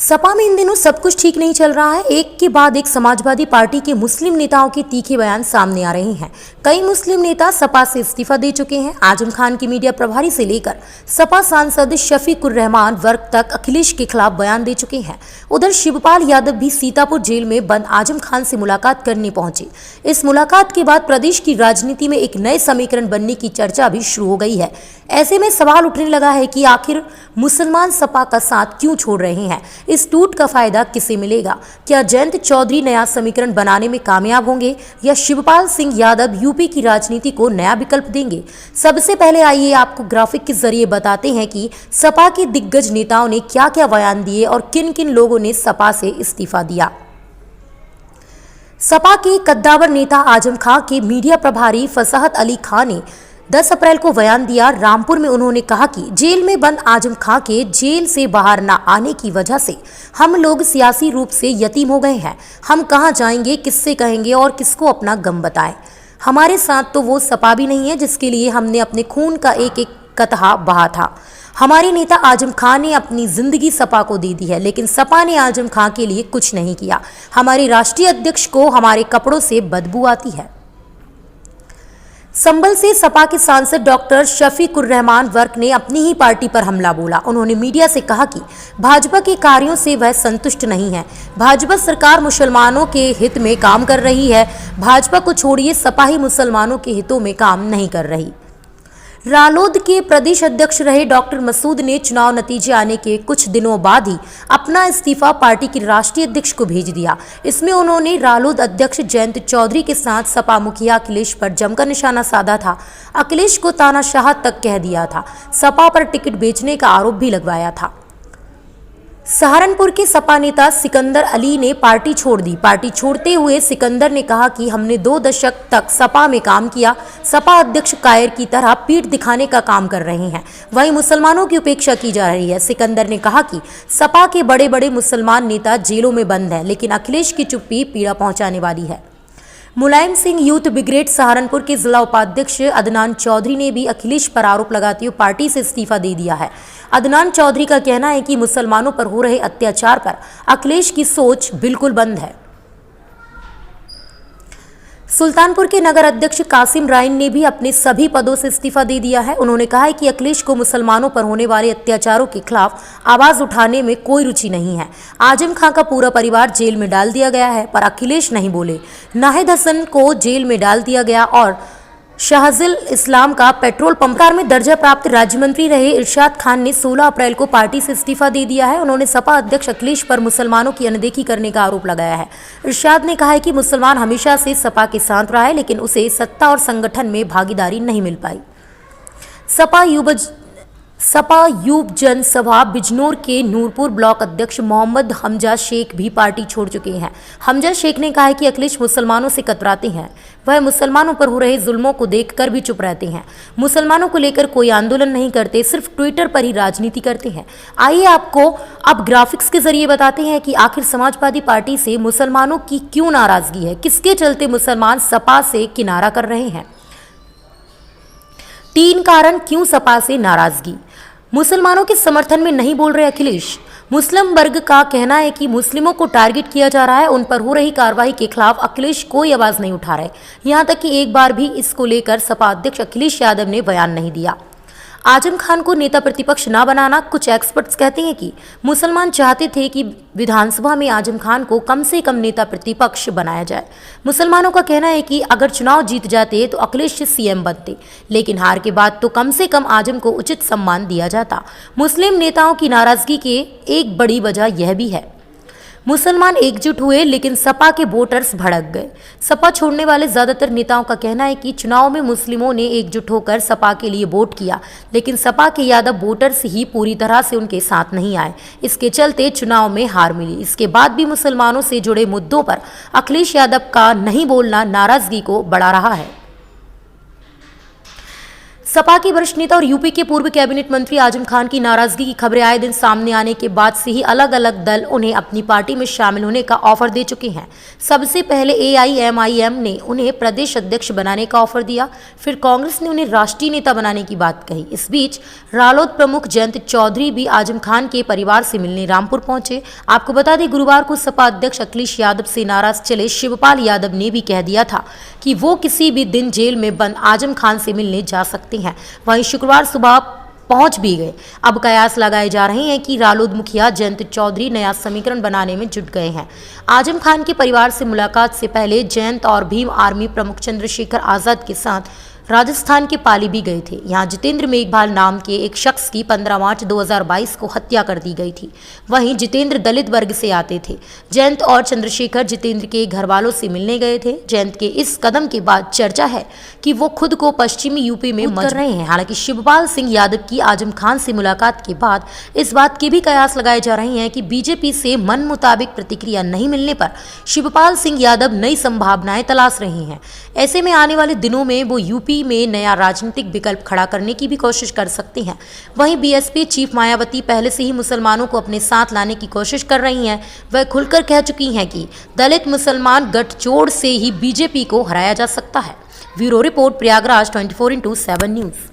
सपा में इन दिनों सब कुछ ठीक नहीं चल रहा है। एक के बाद एक समाजवादी पार्टी के मुस्लिम नेताओं के तीखे बयान सामने आ रहे हैं। कई मुस्लिम नेता सपा से इस्तीफा दे चुके हैं। आजम खान की मीडिया प्रभारी से लेकर सपा सांसद शफीकुर रहमान वर्ग तक अखिलेश के खिलाफ बयान दे चुके हैं। उधर शिवपाल यादव भी सीतापुर जेल में बंद आजम खान से मुलाकात करने पहुंचे। इस मुलाकात के बाद प्रदेश की राजनीति में एक नए समीकरण बनने की चर्चा भी शुरू हो गई है। ऐसे में सवाल उठने लगा है कि आखिर मुसलमान सपा का साथ क्यों छोड़ रहे हैं। इस टूट का फायदा किसे मिलेगा? क्या जयंत चौधरी नया समीकरण बनाने में कामयाब होंगे या शिवपाल सिंह यादव यूपी की राजनीति को नया विकल्प देंगे? सबसे पहले आइए आपको ग्राफिक के जरिए बताते हैं कि सपा के दिग्गज नेताओं ने क्या क्या बयान दिए और किन किन लोगों ने सपा से इस्तीफा दिया। सपा के कद्दावर नेता आजम खां के मीडिया प्रभारी फसाहत अली खान ने 10 अप्रैल को बयान दिया। रामपुर में उन्होंने कहा कि जेल में बंद आजम खां के जेल से बाहर न आने की वजह से हम लोग सियासी रूप से यतीम हो गए हैं। हम कहां जाएंगे, किससे कहेंगे और किसको अपना गम बताएं। हमारे साथ तो वो सपा भी नहीं है जिसके लिए हमने अपने खून का एक एक कतरा बहा था। हमारे नेता आजम खां ने अपनी जिंदगी सपा को दे दी है, लेकिन सपा ने आजम खां के लिए कुछ नहीं किया। हमारे राष्ट्रीय अध्यक्ष को हमारे कपड़ों से बदबू आती है। संभल से सपा के सांसद डॉक्टर शफीकुर रहमान वर्क ने अपनी ही पार्टी पर हमला बोला। उन्होंने मीडिया से कहा कि भाजपा के कार्यों से वह संतुष्ट नहीं है। भाजपा सरकार मुसलमानों के हित में काम कर रही है। भाजपा को छोड़िए, सपा ही मुसलमानों के हितों में काम नहीं कर रही। रालोद के प्रदेश अध्यक्ष रहे डॉक्टर मसूद ने चुनाव नतीजे आने के कुछ दिनों बाद ही अपना इस्तीफा पार्टी के राष्ट्रीय अध्यक्ष को भेज दिया। इसमें उन्होंने रालोद अध्यक्ष जयंत चौधरी के साथ सपा मुखिया अखिलेश पर जमकर निशाना साधा था। अखिलेश को तानाशाह तक कह दिया था। सपा पर टिकट बेचने का आरोप भी लगवाया था। सहारनपुर के सपा नेता सिकंदर अली ने पार्टी छोड़ दी। पार्टी छोड़ते हुए सिकंदर ने कहा कि हमने 2 दशक तक सपा में काम किया। सपा अध्यक्ष कायर की तरह पीठ दिखाने का काम कर रहे हैं, वहीं मुसलमानों की उपेक्षा की जा रही है। सिकंदर ने कहा कि सपा के बड़े बड़े मुसलमान नेता जेलों में बंद हैं, लेकिन अखिलेश की चुप्पी पीड़ा पहुंचाने वाली है। मुलायम सिंह यूथ ब्रिगेड सहारनपुर के जिला उपाध्यक्ष अदनान चौधरी ने भी अखिलेश पर आरोप लगाते हुए पार्टी से इस्तीफा दे दिया है। अदनान चौधरी का कहना है कि मुसलमानों पर हो रहे अत्याचार पर अखिलेश की सोच बिल्कुल बंद है। सुल्तानपुर के नगर अध्यक्ष कासिम राइन ने भी अपने सभी पदों से इस्तीफा दे दिया है। उन्होंने कहा है कि अखिलेश को मुसलमानों पर होने वाले अत्याचारों के खिलाफ आवाज उठाने में कोई रुचि नहीं है। आजम खां का पूरा परिवार जेल में डाल दिया गया है, पर अखिलेश नहीं बोले। नाहिद हसन को जेल में डाल दिया गया और शाहजुल इस्लाम का पेट्रोल पंप कार में दर्जा प्राप्त राज्य मंत्री रहे इरशाद खान ने 16 अप्रैल को पार्टी से इस्तीफा दे दिया है। उन्होंने सपा अध्यक्ष अखिलेश पर मुसलमानों की अनदेखी करने का आरोप लगाया है। इरशाद ने कहा है कि मुसलमान हमेशा से सपा के साथ रहा है, लेकिन उसे सत्ता और संगठन में भागीदारी नहीं मिल पाई। सपा युव जनसभा बिजनौर के नूरपुर ब्लॉक अध्यक्ष मोहम्मद हमजा शेख भी पार्टी छोड़ चुके हैं। हमजा शेख ने कहा है कि अखिलेश मुसलमानों से कतराते हैं। वह मुसलमानों पर हो रहे जुल्मों को देखकर भी चुप रहते हैं। मुसलमानों को लेकर कोई आंदोलन नहीं करते, सिर्फ ट्विटर पर ही राजनीति करते हैं। आइए आपको अब ग्राफिक्स के जरिए बताते हैं कि आखिर समाजवादी पार्टी से मुसलमानों की क्यों नाराजगी है, किसके चलते मुसलमान सपा से किनारा कर रहे हैं। 3 कारण क्यों सपा से नाराजगी। मुसलमानों के समर्थन में नहीं बोल रहे अखिलेश। मुस्लिम वर्ग का कहना है कि मुस्लिमों को टारगेट किया जा रहा है, उन पर हो रही कार्रवाई के खिलाफ अखिलेश कोई आवाज नहीं उठा रहे। यहां तक कि एक बार भी इसको लेकर सपा अध्यक्ष अखिलेश यादव ने बयान नहीं दिया। आजम खान को नेता प्रतिपक्ष ना बनाना। कुछ एक्सपर्ट्स कहते हैं कि मुसलमान चाहते थे कि विधानसभा में आजम खान को कम से कम नेता प्रतिपक्ष बनाया जाए। मुसलमानों का कहना है कि अगर चुनाव जीत जाते तो अखिलेश सीएम बनते, लेकिन हार के बाद तो कम से कम आजम को उचित सम्मान दिया जाता। मुस्लिम नेताओं की नाराजगी के एक बड़ी वजह यह भी है, मुसलमान एकजुट हुए लेकिन सपा के वोटर्स भड़क गए। सपा छोड़ने वाले ज्यादातर नेताओं का कहना है कि चुनाव में मुस्लिमों ने एकजुट होकर सपा के लिए वोट किया, लेकिन सपा के यादव वोटर्स ही पूरी तरह से उनके साथ नहीं आए। इसके चलते चुनाव में हार मिली। इसके बाद भी मुसलमानों से जुड़े मुद्दों पर अखिलेश यादव का नहीं बोलना नाराजगी को बढ़ा रहा है। सपा के वरिष्ठ नेता और यूपी के पूर्व कैबिनेट मंत्री आजम खान की नाराजगी की खबरें आए दिन सामने आने के बाद से ही अलग अलग दल उन्हें अपनी पार्टी में शामिल होने का ऑफर दे चुके हैं। सबसे पहले AIMIM ने उन्हें प्रदेश अध्यक्ष बनाने का ऑफर दिया, फिर कांग्रेस ने उन्हें राष्ट्रीय नेता बनाने की बात कही। इस बीच रालोद प्रमुख जयंत चौधरी भी आजम खान के परिवार से मिलने रामपुर पहुंचे। आपको बता दें, गुरुवार को सपा अध्यक्ष अखिलेश यादव से नाराज चले शिवपाल यादव ने भी कह दिया था कि वो किसी भी दिन जेल में बंद आजम खान से मिलने जा सकते हैं। वहीं शुक्रवार सुबह पहुंच भी गए। अब कयास लगाए जा रहे हैं कि रालोद मुखिया जयंत चौधरी नया समीकरण बनाने में जुट गए हैं। आजम खान के परिवार से मुलाकात से पहले जयंत और भीम आर्मी प्रमुख चंद्रशेखर आजाद के साथ राजस्थान के पाली भी गए थे। यहाँ जितेंद्र मेघवाल नाम के एक शख्स की 15 मार्च 2022 को हत्या कर दी गई थी। वहीं जितेंद्र दलित वर्ग से आते थे। जयंत और चंद्रशेखर जितेंद्र के घर वालों से मिलने गए थे। जयंत के इस कदम के बाद चर्चा है कि वो खुद को पश्चिमी यूपी में कर रहे हैं। हालांकि शिवपाल सिंह यादव की आजम खान से मुलाकात के बाद इस बात के भी कयास लगाए जा रहे हैं कि बीजेपी से मन मुताबिक प्रतिक्रिया नहीं मिलने पर शिवपाल सिंह यादव नई संभावनाएं तलाश रहे हैं। ऐसे में आने वाले दिनों में वो यूपी में नया राजनीतिक विकल्प खड़ा करने की भी कोशिश कर सकते हैं। वहीं बीएसपी चीफ मायावती पहले से ही मुसलमानों को अपने साथ लाने की कोशिश कर रही हैं। वह खुलकर कह चुकी हैं कि दलित मुसलमान गठजोड़ से ही बीजेपी को हराया जा सकता है। Bureau report, Prayagraj 24x7 news.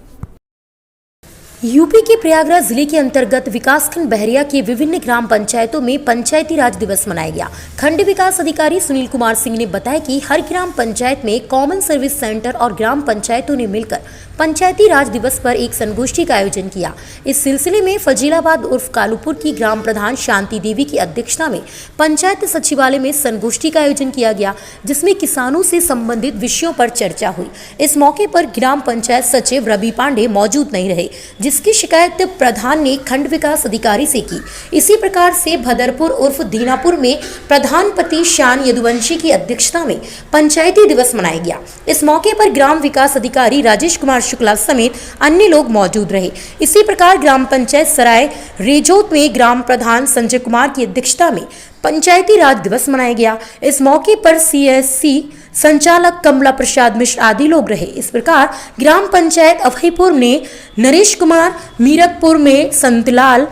UP के प्रयागराज जिले के अंतर्गत विकासखंड बहरिया के विभिन्न ग्राम पंचायतों में पंचायती राज दिवस मनाया गया। खंड विकास अधिकारी सुनील कुमार सिंह ने बताया कि हर ग्राम पंचायत में कॉमन सर्विस सेंटर और ग्राम पंचायतों ने मिलकर पंचायती राज दिवस पर एक संगोष्ठी का आयोजन किया। इस सिलसिले में फजीलाबाद उर्फ कालूपुर की ग्राम प्रधान शांति देवी की अध्यक्षता में पंचायत सचिवालय में संगोष्ठी का आयोजन किया गया, जिसमें किसानों से संबंधित विषयों पर चर्चा हुई। इस मौके पर ग्राम पंचायत सचिव रवि पांडे मौजूद नहीं रहे, जिसकी शिकायत प्रधान ने खंड विकास अधिकारी से की। इसी प्रकार से भदरपुर उर्फ दीनापुर में प्रधानपति शान यदुवंशी की अध्यक्षता में पंचायती दिवस मनाया गया। इस मौके पर ग्राम विकास अधिकारी राजेश कुमार शुक्ला समेत अन्य लोग मौजूद रहे। इसी प्रकार ग्राम पंचायत सराय रेजोत में ग्राम प्रधान संजय कुमार की अध्यक्षता में पंचायती राज दिवस मनाया गया। इस मौके पर CSC संचालक कमला प्रसाद मिश्र आदि लोग रहे। इस प्रकार ग्राम पंचायत अभयपुर में नरेश कुमार, मीरकपुर में संतलाल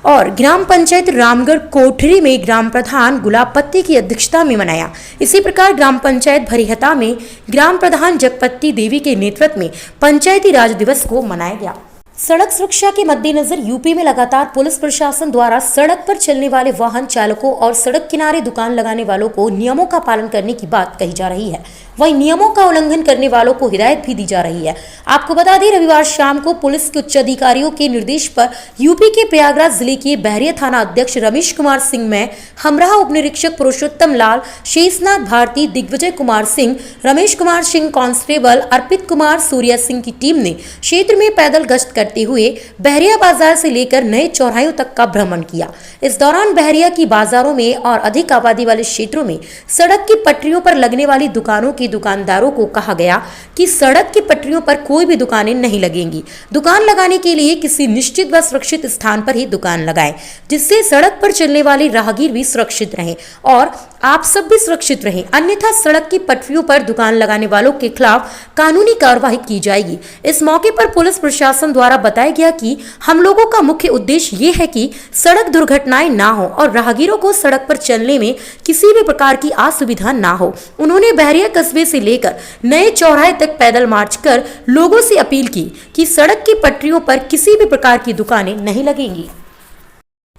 और ग्राम पंचायत रामगढ़ कोठरी में ग्राम प्रधान गुलाबपत्ती की अध्यक्षता में मनाया। इसी प्रकार ग्राम पंचायत भरीहता में ग्राम प्रधान जगपत्ती देवी के नेतृत्व में पंचायती राज दिवस को मनाया गया। सड़क सुरक्षा के मद्देनजर यूपी में लगातार पुलिस प्रशासन द्वारा सड़क पर चलने वाले वाहन चालकों और सड़क किनारे दुकान लगाने वालों को नियमों का पालन करने की बात कही जा रही है। वहीं नियमों का उल्लंघन करने वालों को हिदायत भी दी जा रही है। आपको बता दें, रविवार शाम को पुलिस के उच्च अधिकारियों के निर्देश पर यूपी के प्रयागराज जिले के बहरिया थाना अध्यक्ष रमेश कुमार सिंह में हमराह उप निरीक्षक पुरुषोत्तम लाल, शेषनाथ भारती, दिग्विजय कुमार सिंह, रमेश कुमार सिंह कांस्टेबल, अर्पित कुमार, सूर्या सिंह की टीम ने क्षेत्र में पैदल गश्त करते हुए बहरिया बाजार से लेकर नए चौराहों तक का भ्रमण किया। इस दौरान बहरिया की बाजारों में और अधिक आबादी वाले क्षेत्रों में सड़क की पटरियों पर लगने वाली दुकानों के दुकानदारों को कहा गया कि सड़क की पटरियों पर कोई भी दुकानें नहीं लगेंगी। दुकान लगाने के लिए किसी निश्चित व सुरक्षित स्थान पर ही दुकान लगाएं, जिससे सड़क पर चलने वाले राहगीर भी सुरक्षित रहें और आप सब भी सुरक्षित रहें। अन्यथा सड़क की पटरियों पर दुकान लगाने वालों के खिलाफ कानूनी कार्रवाई की जाएगी। इस मौके पर पुलिस प्रशासन द्वारा बताया गया कि हम लोगों का मुख्य उद्देश्य ये है कि सड़क दुर्घटनाएं ना हो और राहगीरों को सड़क पर चलने में किसी भी प्रकार की असुविधा ना हो। उन्होंने बहरिया कस्बे से लेकर नए चौराहे तक पैदल मार्च कर लोगों से अपील की कि सड़क की पटरियों पर किसी भी प्रकार की दुकानें नहीं लगेंगी।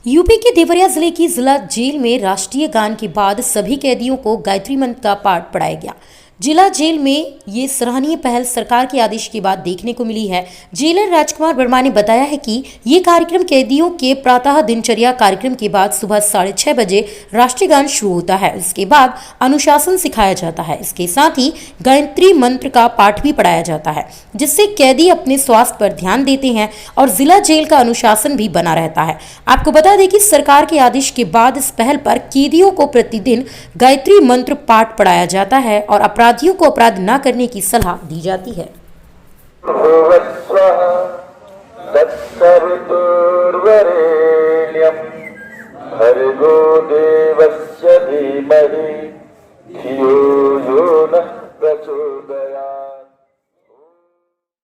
यूपी के देवरिया जिले की जिला जेल में राष्ट्रीय गान के बाद सभी कैदियों को गायत्री मंत्र का पाठ पढ़ाया गया। जिला जेल में ये सराहनीय पहल सरकार के आदेश के बाद देखने को मिली है। जेलर राजकुमार वर्मा ने बताया है कि ये कार्यक्रम कैदियों के प्रातः दिनचर्या कार्यक्रम के बाद सुबह 6:30 बजे राष्ट्रीय गान शुरू होता है। इसके बाद अनुशासन सिखाया जाता है। इसके साथ ही गायत्री मंत्र का पाठ भी पढ़ाया जाता है, जिससे कैदी अपने स्वास्थ्य पर ध्यान देते हैं और जिला जेल का अनुशासन भी बना रहता है। आपको बता दें कि सरकार के आदेश के बाद इस पहल पर कैदियों को प्रतिदिन गायत्री मंत्र पाठ पढ़ाया जाता है और अपराधियों को अपराध न करने की सलाह दी जाती है। भर्गो देवस्य धीमहि धियो यो नः प्रचोदयात्।